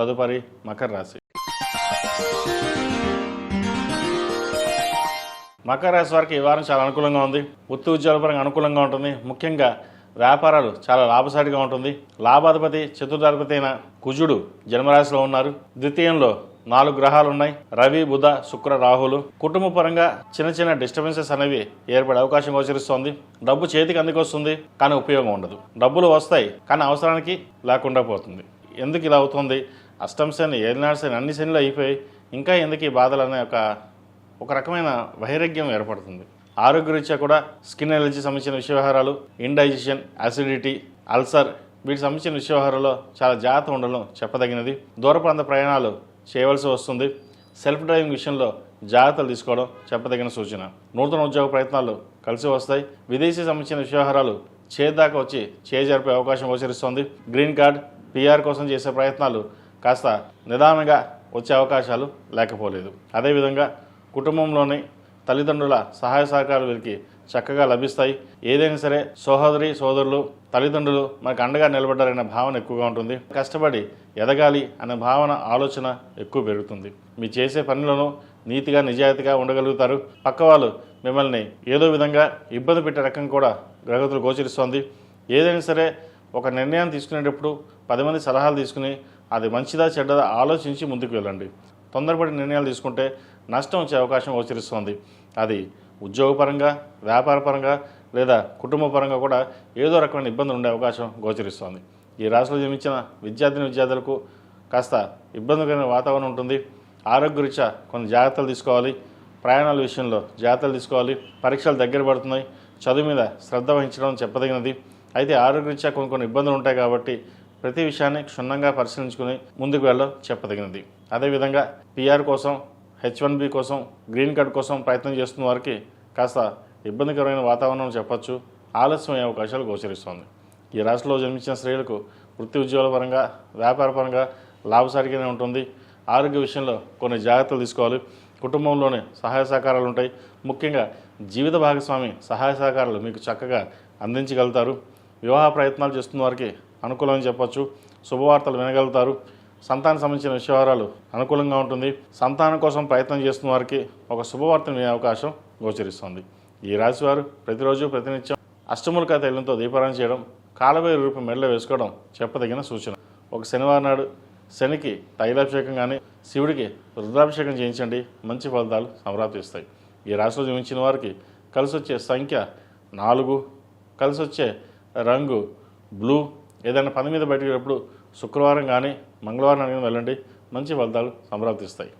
తదుపరి మకర రాశి. మకర రాశి వారికి ఈ వారం చాలా అనుకూలంగా ఉంది. వృత్తి ఉద్యోగాల పరంగా అనుకూలంగా ఉంటుంది. ముఖ్యంగా వ్యాపారాలు చాలా లాభసాటిగా ఉంటుంది. లాభాధిపతి చతుర్థాధిపతి అయిన కుజుడు జన్మరాశిలో ఉన్నారు. ద్వితీయంలో 4 గ్రహాలు ఉన్నాయి. రవి, బుధ, శుక్ర, రాహులు. కుటుంబ పరంగా చిన్న చిన్న డిస్టర్బెన్సెస్ అనేవి ఏర్పడే అవకాశం గోచరిస్తోంది. డబ్బు చేతికి అందుకొస్తుంది, కానీ ఉపయోగం ఉండదు. డబ్బులు వస్తాయి, కానీ అవసరానికి లేకుండా పోతుంది. ఎందుకు ఇలా అవుతుంది? అష్టమ శని, ఏలినాడు శని, అన్ని శనిలో అయిపోయి ఇంకా ఎందుకు ఈ బాధలు అనే ఒక రకమైన వైరాగ్యం ఏర్పడుతుంది. ఆరోగ్యరీత్యా కూడా స్కిన్ ఎలర్జీ సంబంధించిన విషయవహారాలు, ఇండైజెషన్, అసిడిటీ, అల్సర్ వీటికి సంబంధించిన విషయవహారాల్లో చాలా జాగ్రత్త ఉండడం చెప్పదగినది. దూర ప్రాంత ప్రయాణాలు చేయవలసి వస్తుంది. సెల్ఫ్ డ్రైవింగ్ విషయంలో జాగ్రత్తలు తీసుకోవడం చెప్పదగిన సూచన. నూతన ఉద్యోగ ప్రయత్నాలు కలిసి వస్తాయి. విదేశీ సంబంధించిన విషయవహారాలు చేదాకా వచ్చి జరిపే అవకాశం గోచరిస్తోంది. గ్రీన్ కార్డ్, పిఆర్ కోసం చేసే ప్రయత్నాలు కాస్త నిదానంగా వచ్చే అవకాశాలు లేకపోలేదు. అదేవిధంగా కుటుంబంలోని తల్లిదండ్రుల సహాయ సహకారాలు వీరికి చక్కగా లభిస్తాయి. ఏదైనా సరే సోదరి సోదరులు, తల్లిదండ్రులు మనకు అండగా నిలబడ్డారనే భావన ఎక్కువగా ఉంటుంది. కష్టపడి ఎదగాలి అనే భావన, ఆలోచన ఎక్కువ పెరుగుతుంది. మీరు చేసే పనులను నీతిగా నిజాయితీగా ఉండగలుగుతారు. పక్క వాళ్ళు మిమ్మల్ని ఏదో విధంగా ఇబ్బంది పెట్టే రకం కూడా గ్రహగతులు గోచరిస్తోంది. ఏదైనా సరే ఒక నిర్ణయం తీసుకునేటప్పుడు 10 మంది సలహాలు తీసుకుని అది మంచిదా చెడ్డదా ఆలోచించి ముందుకు వెళ్ళండి. తొందరపడి నిర్ణయాలు తీసుకుంటే నష్టం వచ్చే అవకాశం గోచరిస్తోంది. అది ఉద్యోగపరంగా, వ్యాపారపరంగా లేదా కుటుంబ పరంగా కూడా ఏదో రకమైన ఇబ్బందులు ఉండే అవకాశం గోచరిస్తోంది. ఈ రాశిలో జన్మించిన విద్యార్థులకు కాస్త ఇబ్బందికరమైన వాతావరణం ఉంటుంది. ఆరోగ్యరీత్యా కొన్ని జాగ్రత్తలు తీసుకోవాలి. ప్రయాణాల విషయంలో జాగ్రత్తలు తీసుకోవాలి. పరీక్షలు దగ్గర పడుతున్నాయి. చదువు మీద శ్రద్ధ వహించడం చెప్పదగినది. అయితే ఆరోగ్యరీత్యా కొన్ని ఇబ్బందులు ఉంటాయి కాబట్టి ప్రతి విషయాన్ని క్షుణ్ణంగా పరిశీలించుకుని ముందుకు వెళ్ళడం చెప్పదగినది. అదేవిధంగా పిఆర్ కోసం, H1B కోసం, గ్రీన్ కార్డ్ కోసం ప్రయత్నం చేస్తున్న వారికి కాస్త ఇబ్బందికరమైన వాతావరణం చెప్పచ్చు. ఆలస్యమయ్యే అవకాశాలు గోచరిస్తోంది. ఈ రాశిలో జన్మించిన స్త్రీలకు వృత్తి ఉద్యోగాల పరంగా, వ్యాపార పరంగా లాభసాటిగానే ఉంటుంది. ఆరోగ్య విషయంలో కొన్ని జాగ్రత్తలు తీసుకోవాలి. కుటుంబంలోనే సహాయ సహకారాలు ఉంటాయి. ముఖ్యంగా జీవిత భాగస్వామి సహాయ సహకారాలు మీకు చక్కగా అందించగలుగుతారు. వివాహ ప్రయత్నాలు చేస్తున్న వారికి అనుకూలమని చెప్పచ్చు. శుభవార్తలు వినగలుగుతారు. సంతానం సంబంధించిన విషయాలు అనుకూలంగా ఉంటుంది. సంతానం కోసం ప్రయత్నం చేస్తున్న వారికి ఒక శుభవార్తను వినే అవకాశం గోచరిస్తుంది. ఈ రాశి వారు ప్రతిరోజు ప్రతినిత్యం అష్టములికా తైలంతో దీపారాధన చేయడం, కాలభైరవ రూపం మెడలో వేసుకోవడం చెప్పదగిన సూచన. ఒక శనివారం నాడు శనికి తైలాభిషేకం కానీ, శివుడికి రుద్రాభిషేకం చేయించండి. మంచి ఫలితాలు సంప్రాప్తిస్తాయి. ఈ రాశిలో జన్మించిన వారికి కలిసి వచ్చే సంఖ్య 4, కలిసి వచ్చే రంగు బ్లూ. ఏదైనా పని మీద బయటకు వెళ్ళినప్పుడు శుక్రవారం కానీ మంగళవారం కానీ వెళ్ళండి. మంచి ఫలితాలు సంప్రాప్తిస్తాయి.